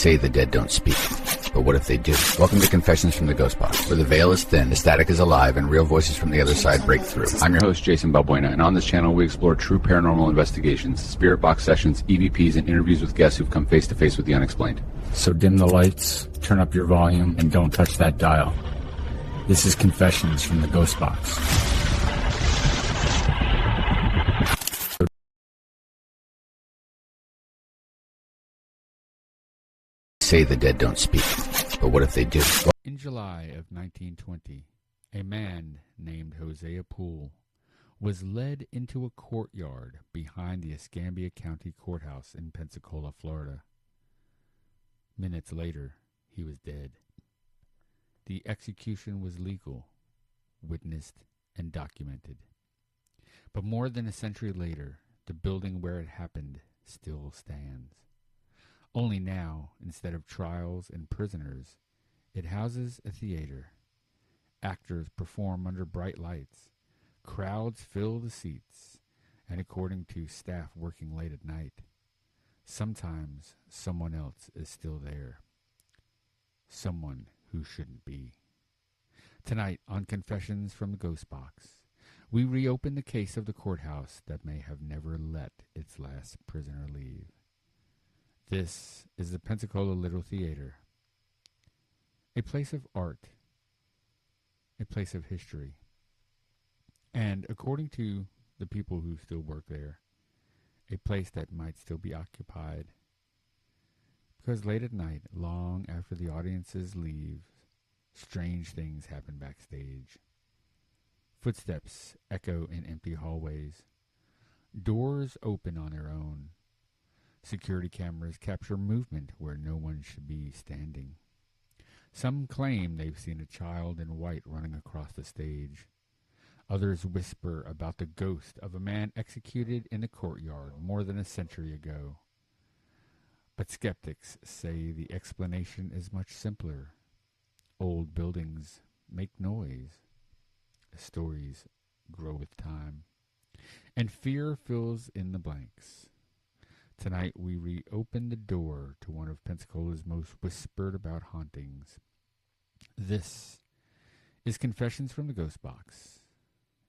say the dead don't speak, but what if they do? Welcome to Confessions from the Ghost Box, where the veil is thin, the static is alive, and real voices from the other side break through. I'm your host, Jason Balbuena, and on this channel we explore true paranormal investigations, spirit box sessions, EVPs, and interviews with guests who've come face to face with the unexplained. So dim the lights, turn up your volume, and don't touch that dial. This is Confessions from the Ghost Box. Say the dead don't speak, but what if they do? In July of 1920, a man named Hosea Poole was led into a courtyard behind the Escambia County Courthouse in Pensacola, Florida. Minutes later, he was dead. The execution was legal, witnessed, and documented. But more than a century later, the building where it happened still stands. Only now, instead of trials and prisoners, it houses a theater. Actors perform under bright lights. Crowds fill the seats, and according to staff working late at night, sometimes someone else is still there. Someone who shouldn't be. Tonight on Confessions from the Ghost Box, we reopen the case of the courthouse that may have never let its last prisoner leave. This is the Pensacola Little Theater, a place of art, a place of history, and according to the people who still work there, a place that might still be occupied, because late at night, long after the audiences leave, strange things happen backstage. Footsteps echo in empty hallways. Doors open on their own. Security cameras capture movement where no one should be standing. Some claim they've seen a child in white running across the stage. Others whisper about the ghost of a man executed in the courtyard more than a century ago. But skeptics say the explanation is much simpler. Old buildings make noise. Stories grow with time. And fear fills in the blanks. Tonight we reopen the door to one of Pensacola's most whispered about hauntings. This is Confessions from the Ghost Box,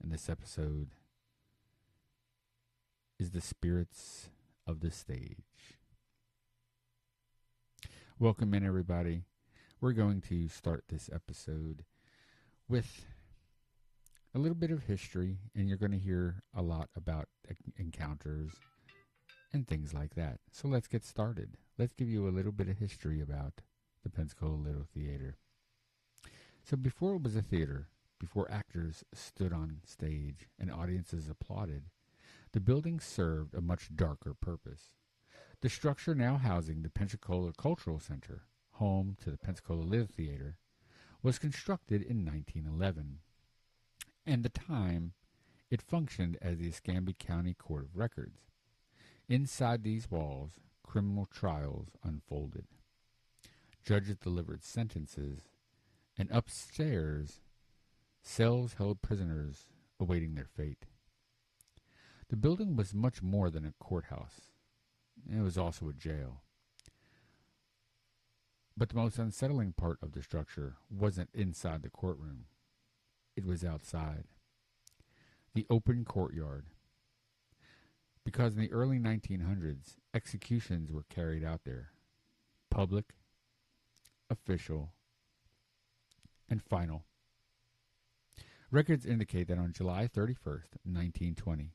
and this episode is The Spirits of the Stage. Welcome in, everybody. We're going to start this episode with a little bit of history, and you're going to hear a lot about encounters and things like that. So let's get started. Let's give you a little bit of history about the Pensacola Little Theater. So before it was a theater, before actors stood on stage and audiences applauded, the building served a much darker purpose. The structure now housing the Pensacola Cultural Center, home to the Pensacola Little Theater, was constructed in 1911. And at the time, it functioned as the Escambia County Court of Records. Inside these walls, criminal trials unfolded. Judges delivered sentences, and upstairs, cells held prisoners awaiting their fate. The building was much more than a courthouse. It was also a jail. But the most unsettling part of the structure wasn't inside the courtroom. It was outside. The open courtyard. Because in the early 1900s, executions were carried out there. Public, official, and final. Records indicate that on July 31st, 1920,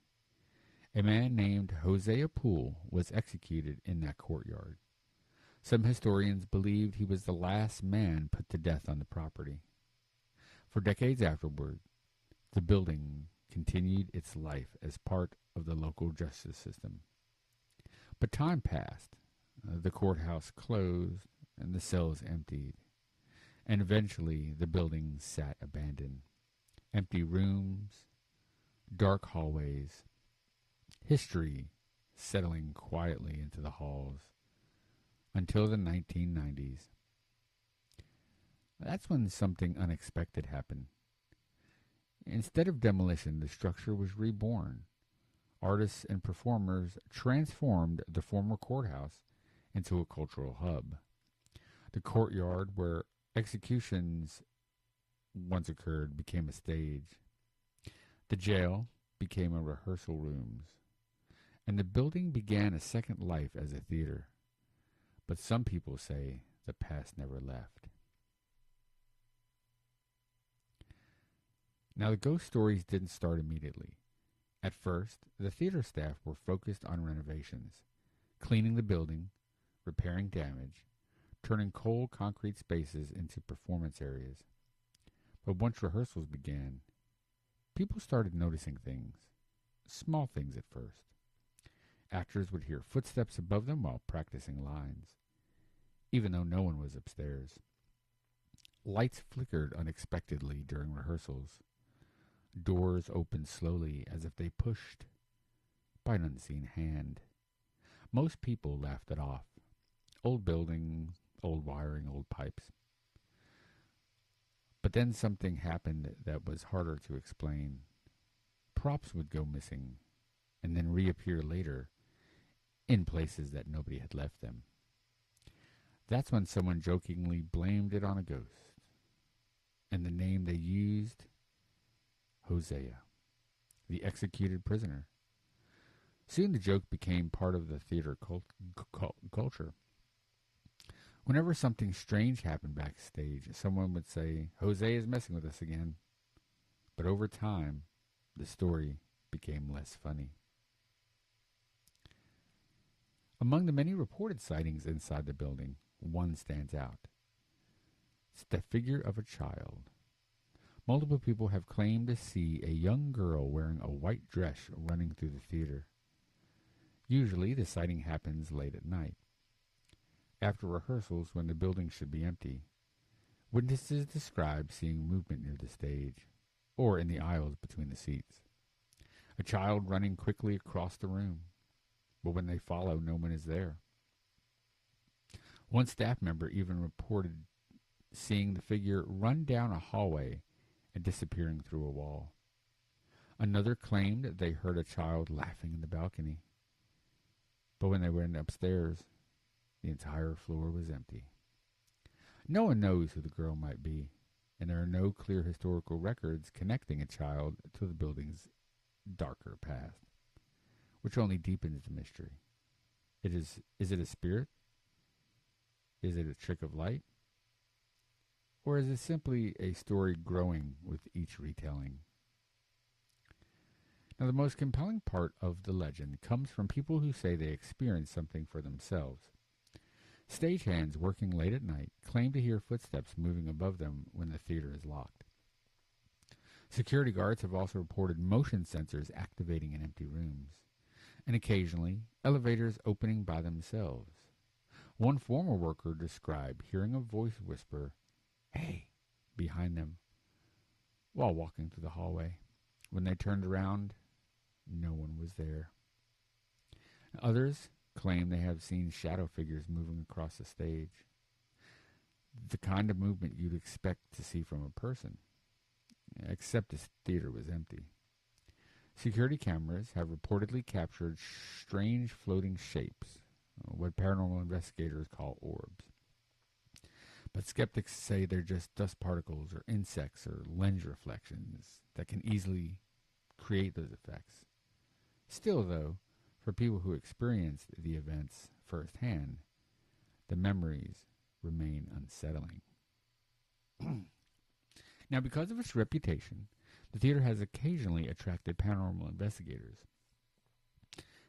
a man named Hosea Poole was executed in that courtyard. Some historians believed he was the last man put to death on the property. For decades afterward, the building continued its life as part of the local justice system. But time passed. The courthouse closed and the cells emptied. And eventually the building sat abandoned. Empty rooms, dark hallways, history settling quietly into the halls until the 1990s. That's when something unexpected happened. Instead of demolition, the structure was reborn. Artists and performers transformed the former courthouse into a cultural hub. The courtyard where executions once occurred became a stage. The jail became a rehearsal rooms, and the building began a second life as a theater. But some people say the past never left. Now, the ghost stories didn't start immediately. At first, the theater staff were focused on renovations, cleaning the building, repairing damage, turning cold concrete spaces into performance areas. But once rehearsals began, people started noticing things, small things at first. Actors would hear footsteps above them while practicing lines, even though no one was upstairs. Lights flickered unexpectedly during rehearsals. Doors opened slowly as if they pushed by an unseen hand. Most people laughed it off. Old buildings, old wiring, old pipes. But then something happened that was harder to explain. Props would go missing and then reappear later in places that nobody had left them. That's when someone jokingly blamed it on a ghost. And the name they used, Hosea, the executed prisoner. Soon the joke became part of the theater culture. Whenever something strange happened backstage, someone would say, Hosea is messing with us again. But over time, the story became less funny. Among the many reported sightings inside the building, one stands out. It's the figure of a child. Multiple people have claimed to see a young girl wearing a white dress running through the theater. Usually, the sighting happens late at night. After rehearsals, when the building should be empty, witnesses describe seeing movement near the stage or in the aisles between the seats. A child running quickly across the room, but when they follow, no one is there. One staff member even reported seeing the figure run down a hallway and disappearing through a wall. Another claimed that they heard a child laughing in the balcony, but when they went upstairs, the entire floor was empty. No one knows who the girl might be, and there are no clear historical records connecting a child to the building's darker past, which only deepens the mystery. Is it a spirit? Is it a trick of light? Or is it simply a story growing with each retelling? Now, the most compelling part of the legend comes from people who say they experienced something for themselves. Stagehands working late at night claim to hear footsteps moving above them when the theater is locked. Security guards have also reported motion sensors activating in empty rooms, and occasionally elevators opening by themselves. One former worker described hearing a voice whisper, "Hey," behind them while walking through the hallway. When they turned around, no one was there. Others claim they have seen shadow figures moving across the stage, the kind of movement you'd expect to see from a person, except the theater was empty. Security cameras have reportedly captured strange floating shapes, what paranormal investigators call orbs. But skeptics say they're just dust particles or insects or lens reflections that can easily create those effects. Still, though, for people who experienced the events firsthand, the memories remain unsettling. Now, because of its reputation, the theater has occasionally attracted paranormal investigators.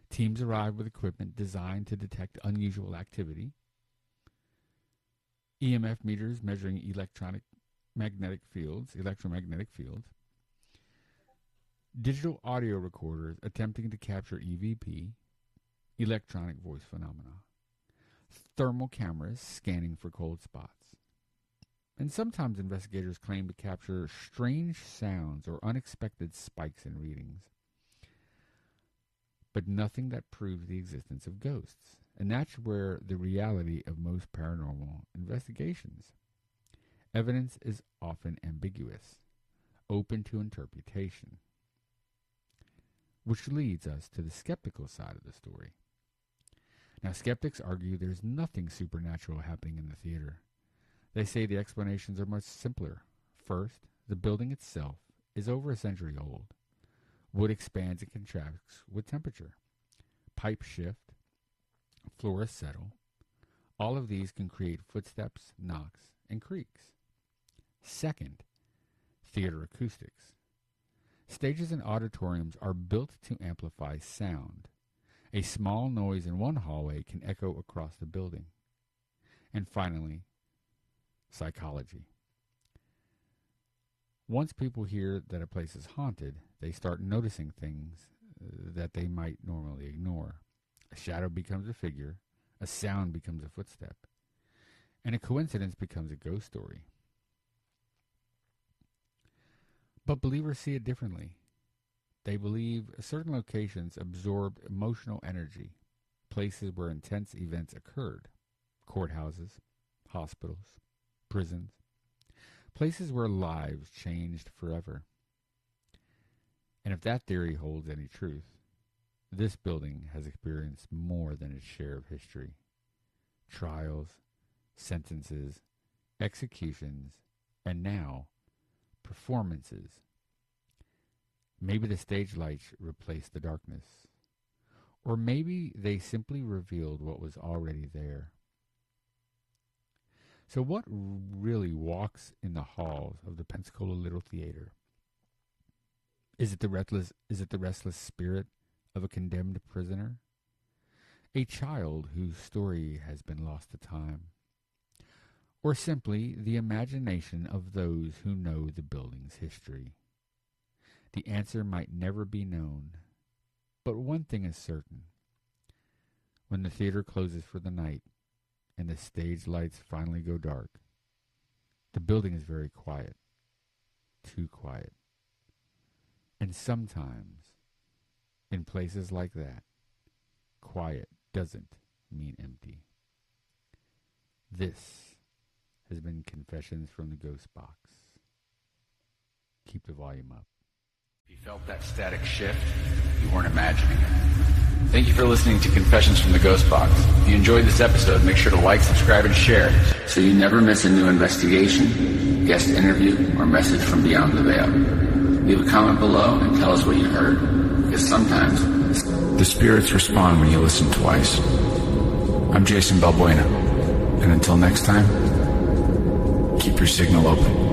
Teams arrive with equipment designed to detect unusual activity, EMF meters measuring electromagnetic fields, digital audio recorders attempting to capture EVP, electronic voice phenomena, thermal cameras scanning for cold spots. And sometimes investigators claim to capture strange sounds or unexpected spikes in readings. But nothing that proves the existence of ghosts. And that's where the reality of most paranormal investigations. Evidence is often ambiguous, open to interpretation, which leads us to the skeptical side of the story. Now, skeptics argue there's nothing supernatural happening in the theater. They say the explanations are much simpler. First, the building itself is over a century old. Wood expands and contracts with temperature. Pipes shift. Floors settle. All of these can create footsteps, knocks, and creaks. Second, theater acoustics. Stages and auditoriums are built to amplify sound. A small noise in one hallway can echo across the building. And finally, psychology. Once people hear that a place is haunted, they start noticing things that they might normally ignore. A shadow becomes a figure, a sound becomes a footstep, and a coincidence becomes a ghost story. But believers see it differently. They believe certain locations absorb emotional energy, places where intense events occurred, courthouses, hospitals, prisons, places where lives changed forever. And if that theory holds any truth, this building has experienced more than its share of history. Trials, sentences, executions, and now performances. Maybe the stage lights replaced the darkness. Or maybe they simply revealed what was already there. So what really walks in the halls of the Pensacola Little Theater? Is it the restless spirit of a condemned prisoner? A child whose story has been lost to time? Or simply the imagination of those who know the building's history? The answer might never be known, but one thing is certain. When the theater closes for the night and the stage lights finally go dark, the building is very quiet, too quiet. And sometimes, in places like that, quiet doesn't mean empty. This has been Confessions from the Ghost Box. Keep the volume up. If you felt that static shift, you weren't imagining it. Thank you for listening to Confessions from the Ghost Box. If you enjoyed this episode, make sure to like, subscribe, and share so you never miss a new investigation, guest interview, or message from beyond the veil. Leave a comment below and tell us what you heard, because sometimes the spirits respond when you listen twice. I'm Jason Balbuena, and until next time, keep your signal open.